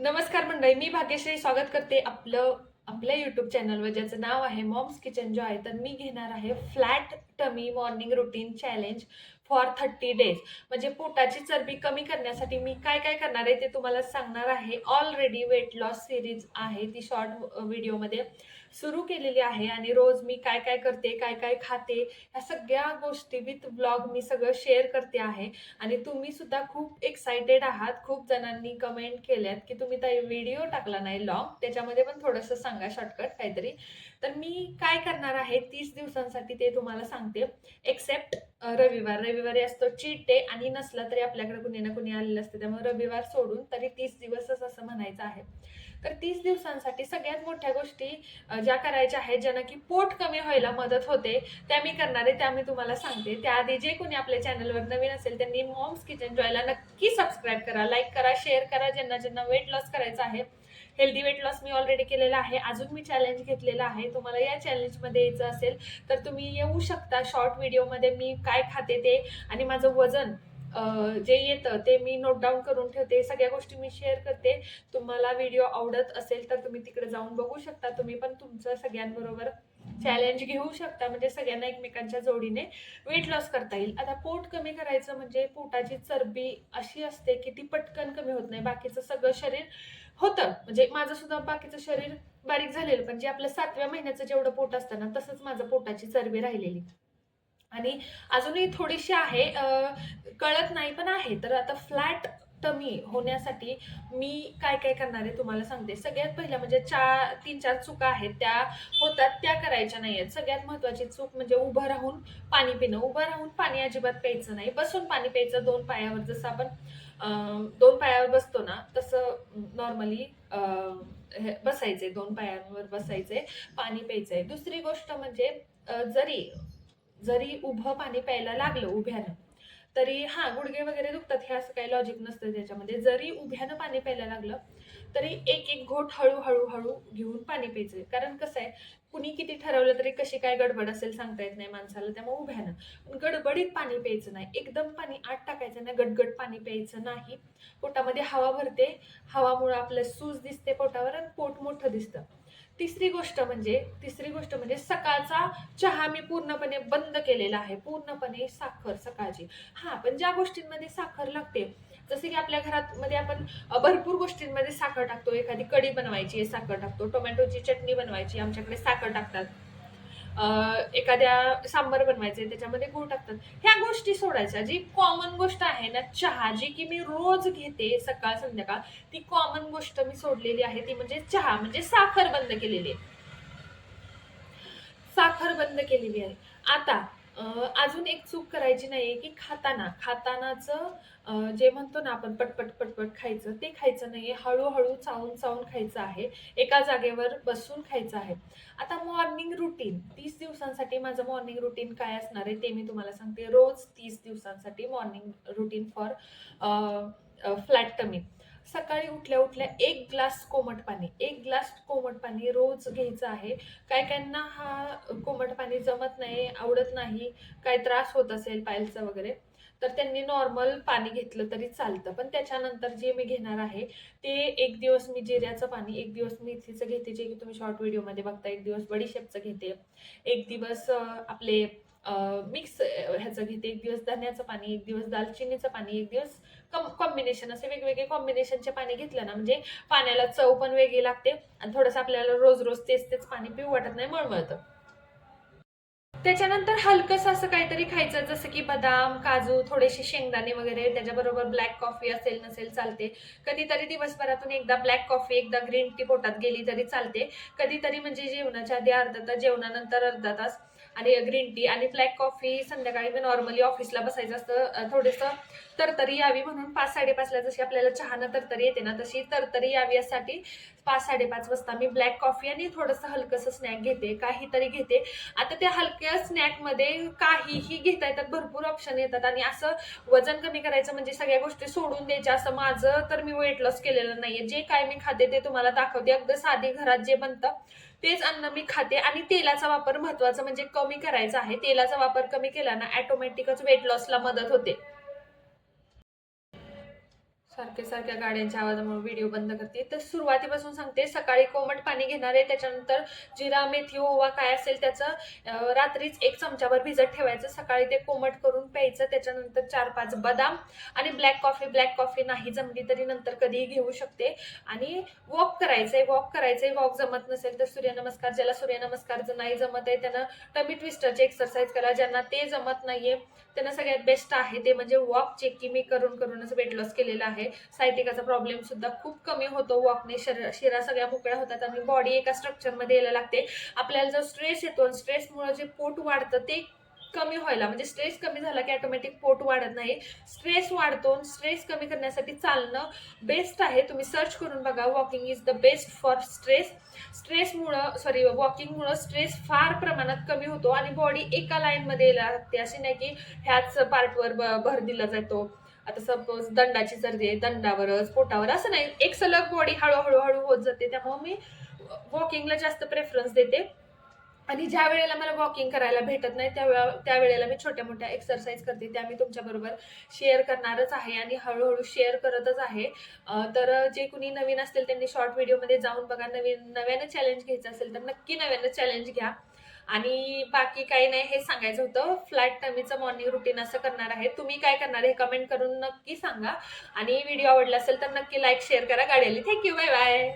नमस्कार मंडळी, मी भाग्यश्री स्वागत करते आपल्या युट्यूब चॅनलवर ज्याचं नाव आहे मॉम्स किचन जॉय. तर मी घेणार आहे flat tummy morning routine challenge for 30 days. म्हणजे पोटाची चरबी कमी करण्यासाठी मी काय काय करणार आहे ते तुम्हाला सांगणार आहे. ऑलरेडी वेट लॉस सिरीज आहे ती शॉर्ट व्हिडिओमध्ये सुरू केलेली आहे आणि रोज मी काय काय करते, काय काय खाते, ह्या सगळ्या गोष्टी विथ ब्लॉग मी सगळं शेअर करते आहे. आणि तुम्ही सुद्धा खूप एक्साइटेड आहात. खूप जणांनी कमेंट केल्यात की तुम्ही ताई व्हिडिओ टाकला नाही लॉंग, त्याच्यामध्ये पण थोडंसं सांगा शॉर्टकट काहीतरी. तर मी काय करणार आहे 30 दिवसांसाठी ते तुम्हाला सांगते. एक्सेप्ट रविवारी असतो चीट डे आणि नसला तरी आपल्याकडे कुणी ना कुणी आलेलं असतं, त्यामुळे रविवार सोडून तरी 30 दिवसच असं म्हणायचं आहे. तर 30 दिवसांसाठी सगळ्यात मोठ्या गोष्टी ज्या करायच्या आहेत, ज्यांना की पोट कमी व्हायला मदत होते, त्या मी करणार आहे. त्या मी तुम्हाला सांगते. त्याआधी जे कोणी आपल्या चॅनलवर नवीन असेल त्यांनी मॉम्स किचन जॉयला नक्की सबस्क्राईब करा, लाईक करा, शेअर करा. ज्यांना ज्यांना वेट लॉस करायचं आहे, हेल्दी वेट लॉस मी ऑलरेडी केलेला आहे, अजून मी चॅलेंज घेतलेला आहे. तुम्हाला या चॅलेंजमध्ये यायचं असेल तर तुम्ही येऊ शकता. शॉर्ट व्हिडिओमध्ये मी काय खाते ते आणि माझं वजन जे येतं ते मी नोट डाऊन करून ठेवते. सगळ्या गोष्टी मी शेअर करते. तुम्हाला व्हिडिओ आवडत असेल तर तुम्ही तिकडे जाऊन बघू शकता. तुम्ही पण तुमचं सगळ्यांबरोबर चॅलेंज घेऊ शकता, म्हणजे सगळ्यांना एकमेकांच्या जोडीने वेट लॉस करता येईल. आता पोट कमी करायचं म्हणजे पोटाची चरबी अशी असते की ती पटकन कमी होत नाही. बाकीचं सगळं शरीर होतं, म्हणजे माझं सुद्धा बाकीचं शरीर बारीक झालेलं, पण जे आपलं 7व्या महिन्याचं जेवढं पोट असतं ना, तसंच माझं पोटाची चरबी राहिलेली आणि अजूनही थोडीशी आहे, कळत नाही पण आहे. तर आता फ्लॅट टमी होण्यासाठी मी काय काय करणार आहे तुम्हाला सांगते. सगळ्यात पहिल्या म्हणजे 3-4 चुका आहेत त्या होतात, त्या करायच्या नाही आहेत. सगळ्यात महत्वाची चूक म्हणजे उभं राहून पाणी पिणं. उभं राहून पाणी अजिबात प्यायचं नाही, बसून पाणी प्यायचं. 2 पायावर, जसं आपण 2 पायावर बसतो ना तसं नॉर्मली बसायचे, 2 पायांवर बसायचे, पाणी प्यायचंय. दुसरी गोष्ट म्हणजे जरी जरी उभं पाणी प्यायला लागलं उभ्यानं, तरी हा गुडघे वगैरे दुखतात, हे असं काही लॉजिक नसतं त्याच्यामध्ये. जरी उभ्यानं पाणी प्यायला लागलं तरी एक एक घोट हळूहळू हळू घेऊन पाणी प्यायचं. कारण कसं आहे, कुणी किती ठरवलं तरी कशी काय गडबड असेल सांगता येत नाही माणसाला, त्यामुळे उभ्यानं. पण गडबडीत पाणी प्यायचं नाही, एकदम पाणी आत टाकायचं नाही, गटगट पाणी प्यायचं नाही. पोटामध्ये हवा भरते, हवामुळे आपलं सूज दिसते पोटावर आणि पोट मोठं दिसतं. तिसरी गोष्ट म्हणजे सकाळचा चहा मी पूर्णपणे बंद केलेला आहे. पूर्णपणे साखर सकाळची. हा, पण ज्या गोष्टींमध्ये साखर लागते, जसे की आपल्या घरात मध्ये आपण भरपूर गोष्टींमध्ये साखर टाकतो. एखादी कढी बनवायची आहे, साखर टाकतो. टोमॅटोची चटणी बनवायची, आमच्याकडे साखर टाकतात. एखाद्या सांबर बनवायचे त्याच्यामध्ये गूळ टाकतात. ह्या गोष्टी सोडायच्या. जी कॉमन गोष्ट आहे ना, चहा, जी की मी रोज घेते सकाळ संध्याकाळ, ती कॉमन गोष्ट मी सोडलेली आहे. ती म्हणजे चहा, म्हणजे साखर बंद केलेली आहे. साखर बंद केलेली आहे. आता अजून एक चूक करायची नाहीये की खातानाचं जे म्हणतो ना आपण पटपट पटपट खायचं, ते खायचं नाहीये. हळूहळू चावून चावून खायचं आहे. एका जागेवर बसून खायचं आहे. आता मॉर्निंग रुटीन 30 दिवसांसाठी माझं मॉर्निंग रुटीन काय असणार आहे ते मी तुम्हाला सांगते. रोज 30 दिवसांसाठी morning routine for flat tummy. सकाळी उठल्या उठल्या एक ग्लास कोमट पाणी रोज घ्यायचं आहे. काही काहींना हा कोमट पाणी जमत नाही, आवडत नाही, काय त्रास होत असेल पायलचा वगैरे, तर त्यांनी नॉर्मल पाणी घेतलं तरी चालतं. पण त्याच्यानंतर जे मी घेणार आहे ते, एक दिवस मी जिऱ्याचं पाणी, एक दिवस मेथीचं घेते, जे की तुम्ही शॉर्ट व्हिडिओमध्ये बघता, एक दिवस बडीशेपचं घेते, एक दिवस आपले मिक्स ह्याचं घेते, एक दिवस धन्याचं पाणी, एक दिवस दालचिनीचं पाणी, एक दिवस कॉम्बिनेशन, असे वेगवेगळे कॉम्बिनेशनचे पाणी घेतलं ना, म्हणजे पाण्याला चव पण वेगळी लागते आणि थोडंसं आपल्याला रोज रोज तेच तेच पाणी पिऊ वाटत नाही, मळमळतं. त्याच्यानंतर हलकंसं असं काहीतरी खायचं, जसं की बदाम, काजू, थोडेसे शेंगदाणे वगैरे. त्याच्याबरोबर ब्लॅक कॉफी असेल नसेल चालते. कधीतरी दिवसभरातून एकदा ब्लॅक कॉफी, एकदा ग्रीन टी पोटात गेली तरी चालते. कधीतरी म्हणजे जेवणाच्या आधी अर्धा तास, जेवणानंतर अर्धा तास, आणि ग्रीन टी आणि ब्लॅक कॉफी संध्याकाळी. मी नॉर्मली ऑफिसला बसायचं असतं, थोडंसं तरतरी यावी म्हणून 5-5:30ला जशी आपल्याला चहानं तरतरी येते ना, तशी तरतरी यावी यासाठी 5-5:30 वाजता मी ब्लॅक कॉफी आणि थोडंसं हलकंसं स्नॅक घेते, काहीतरी घेते. आता त्या हलक्या स्नॅकमध्ये काहीही घेता येतात, भरपूर ऑप्शन येतात. आणि असं वजन कमी करायचं म्हणजे सगळ्या गोष्टी सोडून द्यायच्या असं माझं तर मी वेट लॉस केलेलं नाहीये. जे काय मी खाते ते तुम्हाला दाखवते. अगदी साधी घरात जे बनतं तेच अन्न मी खाते. आणि तेलाचा वापर महत्वाचा म्हणजे कमी करायचा आहे. तेलाचा वापर कमी केला ना, ऑटोमॅटिकच वेट लॉसला मदत होते. सारखे सारख्या गाड्यांच्या आवाजामुळे व्हिडिओ बंद करते. तर सुरुवातीपासून सांगते, सकाळी कोमट पाणी घेणार आहे, त्याच्यानंतर जिरा, मेथी, ओवा काय असेल त्याचं रात्रीच 1 चमचाभर भिजत ठेवायचं, सकाळी ते कोमट करून प्यायचं. त्याच्यानंतर 4-5 बदाम आणि ब्लॅक कॉफी नाही जमली तरी नंतर कधीही घेऊ शकते. आणि वॉक करायचंय. वॉक जमत नसेल तर सूर्यनमस्कार, ज्याला सूर्यनमस्कार नाही जमत आहे त्यानं टमी ट्विस्टरची एक्सरसाइज करा. ज्यांना ते जमत नाहीये त्यांना सगळ्यात बेस्ट आहे ते म्हणजे वॉक, जे की मी करूनच वेट लॉस केलेला आहे. सायटिकाचा प्रॉब्लेम सुद्धा खूप कमी होतो वॉकने. शिरा सगळ्या मोकळ्या होतात आणि बॉडी एका स्ट्रक्चरमध्ये यायला लागते. आपल्याला जो स्ट्रेस येतो, स्ट्रेसमुळे जे पोट वाढतं ते कमी व्हायला, म्हणजे स्ट्रेस कमी झाला की ऑटोमॅटिक पोट वाढत नाही, स्ट्रेस वाढतो. स्ट्रेस कमी करण्यासाठी चालणं बेस्ट आहे. तुम्ही सर्च करून बघा, walking is the best for वॉकिंगमुळं स्ट्रेस फार प्रमाणात कमी होतो आणि बॉडी एका लाईनमध्ये यायला लागते. असे नाही की ह्याच पार्टवर भर दिला जातो. आता सपोज दंडाची सर्दी आहे, दंडावरच पोटावर असं नाही, एक सलग बॉडी हळूहळू होत जाते. त्यामुळे मी वॉकिंगला जास्त प्रेफरन्स देते. आणि ज्या वेळेला मला वॉकिंग करायला भेटत नाही त्यावेळेला मी छोट्या मोठ्या एक्सरसाइज करते, त्या मी तुमच्याबरोबर शेअर करणारच आहे आणि हळूहळू शेअर करतच आहे. तर जे कुणी नवीन असतील त्यांनी शॉर्ट व्हिडिओमध्ये जाऊन बघा. नव्यानं चॅलेंज घ्यायचं असेल तर नक्की नव्यानं चॅलेंज घ्या. आणि बाकी काही नाही, हे सांगायचं होतं. फ्लॅट टमीचं मॉर्निंग रुटीन असं करणार आहे. तुम्ही काय करणार हे कमेंट करून नक्की सांगा. आणि व्हिडिओ आवडला असेल तर नक्की लाईक शेअर करा. गाडी आली. Thank you, bye bye.